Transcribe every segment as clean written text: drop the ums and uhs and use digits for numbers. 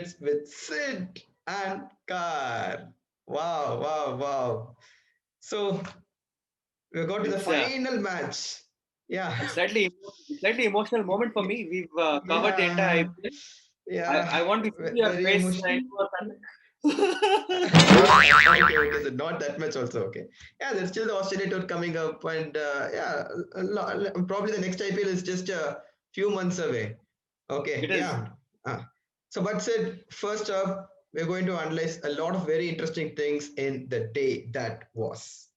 minutes with Sid and Car. Wow, wow, wow. So we got to the It's final match. Yeah, it's slightly emotional moment for me. We've covered the entire yeah, IPL. yeah. I want to see your Very face emotional. when you are Okay, okay, so not that much also. Okay, yeah, there's still the Australia tour coming up, and yeah, probably the next IPL is just a few months away. Okay, It is. yeah. Uh, so, but said first up, we're going to analyze a lot of very interesting things in the day that was.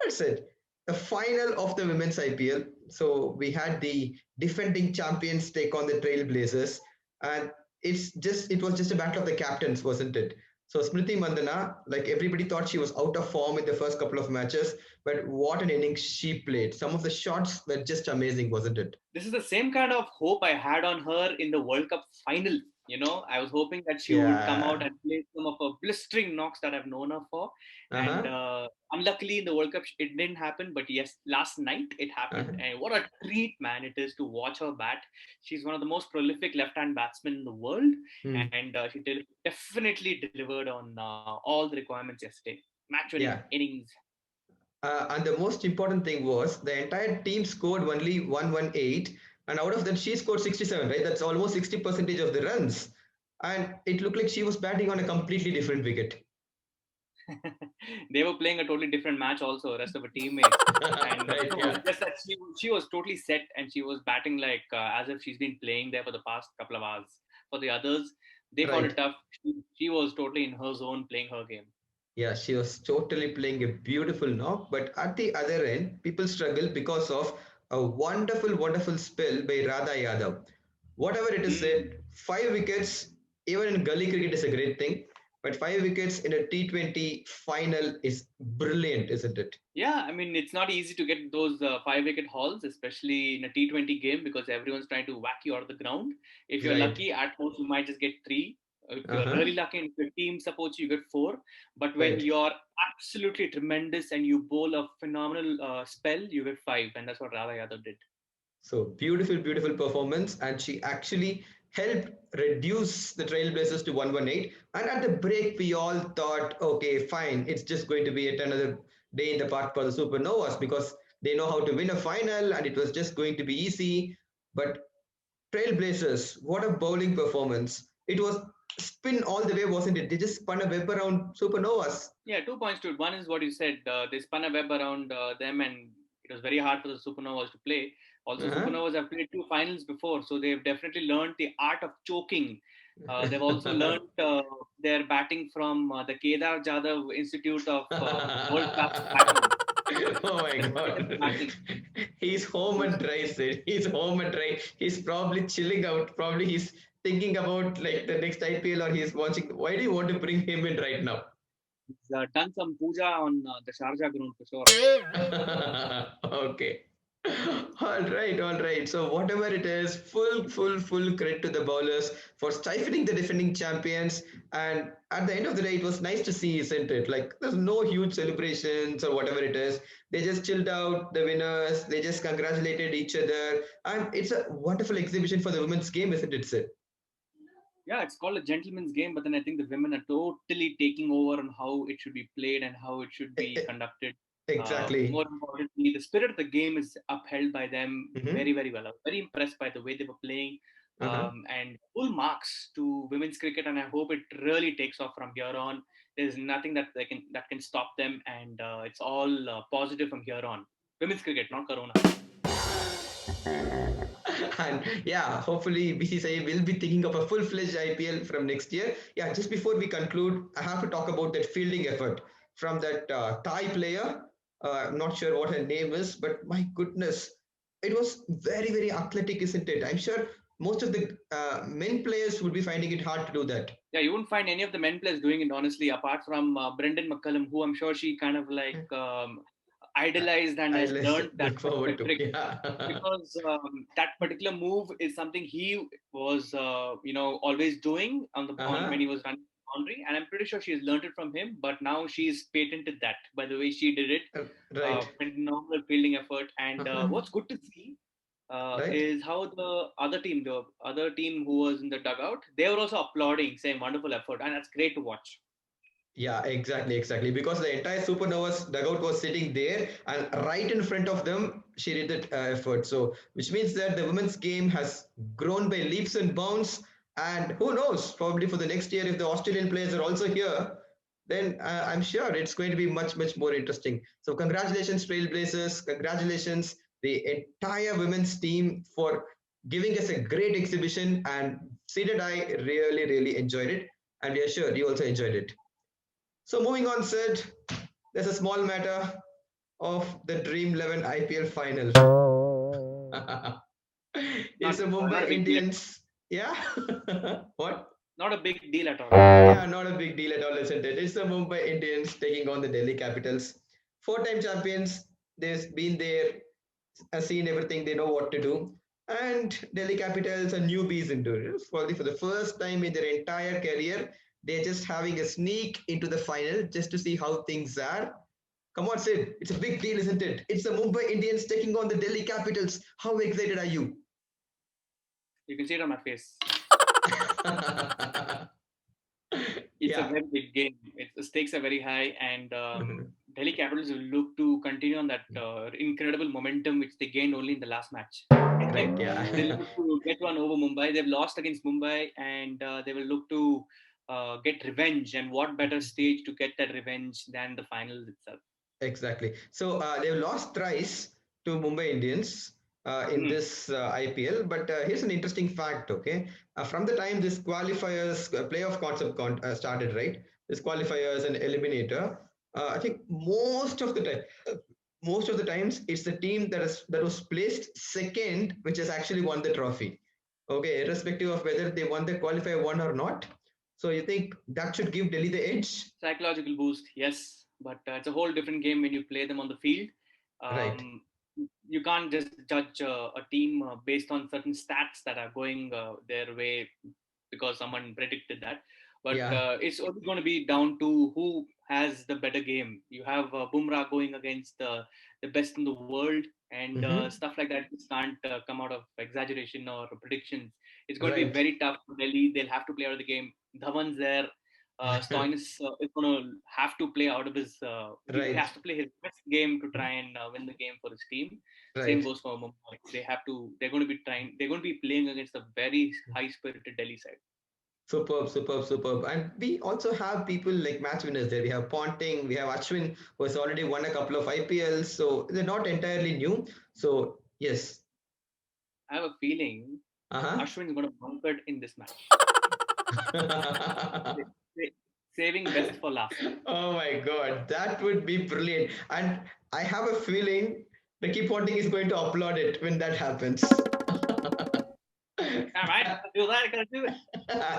That's it. The final of the women's IPL. So we had the defending champions take on the Trailblazers, and it was just a battle of the captains, wasn't it? So Smriti Mandhana, like everybody thought she was out of form in the first couple of matches, but what an innings she played. Some of the shots were just amazing, wasn't it? This is the same kind of hope I had on her in the World Cup final. I was hoping that she would come out Yeah. and play some of her blistering knocks that I've known her for. And Uh-huh. unluckily in the World Cup, it didn't happen. But yes, last night it happened. Uh-huh. And what a treat, man, it is to watch her bat. She's one of the most prolific left hand batsmen in the world. Hmm. And she definitely delivered on all the requirements yesterday. Match winning Yeah. innings. And the most important thing was the entire team scored only 118, and out of that she scored 67, right? That's almost 60 percentage of the runs, and it looked like she was batting on a completely different wicket. They were playing a totally different match also, rest of her teammates. And Right, yeah. just that she was totally set and she was batting like as if she's been playing there for the past couple of hours. For the others, they found it Right. tough. She was totally in her zone playing her game. Yeah, she was totally playing a beautiful knock, but at the other end, people struggle because of a wonderful, wonderful spell by Radha Yadav. Whatever it is Mm. said, 5 wickets, even in gully cricket, is a great thing, but 5 wickets in a T20 final is brilliant, isn't it? Yeah, I mean, it's not easy to get those 5 wicket hauls, especially in a T20 game because everyone's trying to whack you out of the ground. If you're Right. lucky, at most you might just get three. If Uh you're huh. really lucky and if your team supports you, you get four. But when Right. you're absolutely tremendous and you bowl a phenomenal spell, you get five. And that's what Radha Yadav did. So beautiful, beautiful performance, and she actually helped reduce the Trailblazers to 118. And at the break, we all thought, okay, fine, it's just going to be yet another day in the park for the Supernovas because they know how to win a final, and it was just going to be easy. But Trailblazers, what a bowling performance! It was spin all the way, wasn't it? They just spun a web around Supernovas. Yeah, 2 points to it. One is what you said. They spun a web around them, and it was very hard for the Supernovas to play. Also, Uh-huh. Supernovas have played two finals before, so they've definitely learned the art of choking. They've also learned their batting from the Kedar Jadhav Institute of World Class Batting. Oh my The greatest god. batting. He's home and dry, Sid. He's home and dry. He's probably chilling out. Probably he's thinking about like the next IPL or he's watching. Why do you want to bring him in right now? He's done some puja on the Sharjah ground for sure. Okay. All right, all right. So whatever it is, full credit to the bowlers for stifling the defending champions. And at the end of the day, it was nice to see, isn't it? Like there's no huge celebrations or whatever it is. They just chilled out, the winners. They just congratulated each other, and it's a wonderful exhibition for the women's game, isn't it, Sid? Yeah, it's called a gentleman's game, but then I think the women are totally taking over on how it should be played and how it should E- be e- conducted. Exactly. More importantly, the spirit of the game is upheld by them Mm-hmm. very, very well. I was very impressed by the way they were playing, Uh-huh. and full marks to women's cricket. And I hope it really takes off from here on. There's nothing that can stop them, and it's all positive from here on. Women's cricket, not Corona. And yeah, hopefully BCCI will be thinking of a full-fledged IPL from next year. Yeah, just before we conclude, I have to talk about that fielding effort from that Thai player. I'm not sure what her name is, but my goodness, it was very, very athletic, isn't it? I'm sure most of the men players would be finding it hard to do that. Yeah, you won't find any of the men players doing it honestly, apart from Brendan McCullum, who I'm sure she kind of like I, idolized and I has learned that look particular forward to. trick Yeah. because that particular move is something he was always doing on Uh-huh. when he was running the boundary, and I'm pretty sure she's learned it from him. But now she's patented that by the way she did it. Right. Phenomenal fielding effort, and Uh-huh. what's good to see. Right? is how the other team who was in the dugout, they were also applauding, saying wonderful effort, and that's great to watch. Yeah, exactly. Because the entire Supernovas dugout was sitting there, and right in front of them, she did that effort. So, which means that the women's game has grown by leaps and bounds. And who knows, probably for the next year, if the Australian players are also here, then I'm sure it's going to be much more interesting. So, congratulations, Trailblazers. Congratulations, the entire women's team, for giving us a great exhibition. And Sid and I really enjoyed it. And we are sure you also enjoyed it. So moving on, Sid, there's a small matter of the Dream 11 IPL final. Not It's a not a Mumbai big deal. Indians. Yeah. What? Not a big deal at all. Yeah, not a big deal at all, isn't it? It's the Mumbai Indians taking on the Delhi Capitals. Four-time champions. They've been there, seen everything. They know what to do. And Delhi Capitals are newbies into it. Probably for the first time in their entire career, they're just having a sneak into the final just to see how things are. Come on, Sid. It's a big deal, isn't it? It's the Mumbai Indians taking on the Delhi Capitals. How excited are you? You can see it on my face. It's a Yeah. very big game. The stakes are very high, and Delhi Capitals will look to continue on that incredible momentum which they gained only in the last match. Right, yeah. They look to get one over Mumbai. They've lost against Mumbai, and they will look to get revenge. And what better stage to get that revenge than the finals itself? Exactly. So they've lost thrice to Mumbai Indians in Hmm. this IPL. But here's an interesting fact. Okay, from the time this qualifiers playoff concept started, right? This qualifiers and eliminator. I think most of the times, it's the team that was placed second, which has actually won the trophy. Okay, irrespective of whether they won the qualifier one or not. So you think that should give Delhi the edge, Psychological boost, yes, but it's a whole different game when you play them on the field. right? Um, you can't just judge a team based on certain stats that are going their way because someone predicted that. But Yeah. it's only going to be down to who has the better game. You have Bumrah going against the best in the world, and Mm-hmm. stuff like that just can't come out of exaggeration or predictions. It's going to be Right. very tough for Delhi. They'll have to play out of the game. Dhawan's there. Stoinis is going to have to play out of his. He Right. has to play his best game to try and win the game for his team. Same Right. goes for Mumbai. They have to. They're going to be trying. They're going to be playing against a very high-spirited Delhi side. Superb. And we also have people like match winners there. We have Ponting, we have Ashwin, who has already won a couple of IPLs, so they're not entirely new. So yes. I have a feeling Uh Ashwin is going to bump it in this match. huh. Sa- Saving best for last. Oh my God, that would be brilliant. And I have a feeling Ricky Ponting is going to applaud it when that happens. All right, gotta do that. Gotta do it.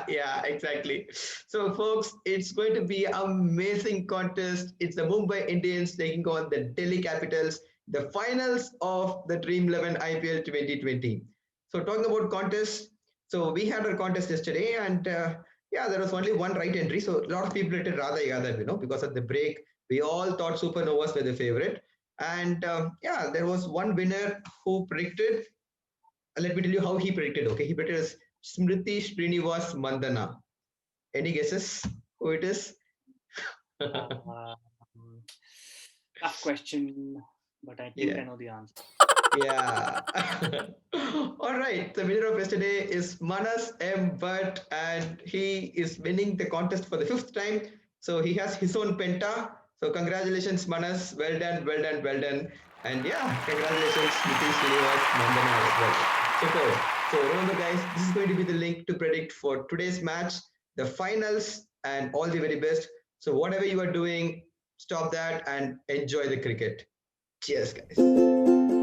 Yeah, exactly. So, folks, it's going to be an amazing contest. It's the Mumbai Indians taking on the Delhi Capitals, the finals of the Dream 11 IPL 2020. So, talking about contests, so we had our contest yesterday, and yeah, there was only one right entry. So, a lot of people rated Radha Yadav, because at the break, we all thought Supernovas were the favorite. And yeah, there was one winner who predicted, let me tell you how he predicted. Okay, he predicted as Smriti Mandhana. Any guesses who it is? Uh, Tough question, but I think Yeah, I know the answer. yeah. All right. The winner of yesterday is Manas M. Bhatt, and he is winning the contest for the fifth time. So he has his own penta. So congratulations, Manas. Well done. And yeah, congratulations, Smriti Mandhana as well. Superb. So remember, guys, this is going to be the link to predict for today's match, the finals, and all the very best. So whatever you are doing, stop that and enjoy the cricket. Cheers, guys.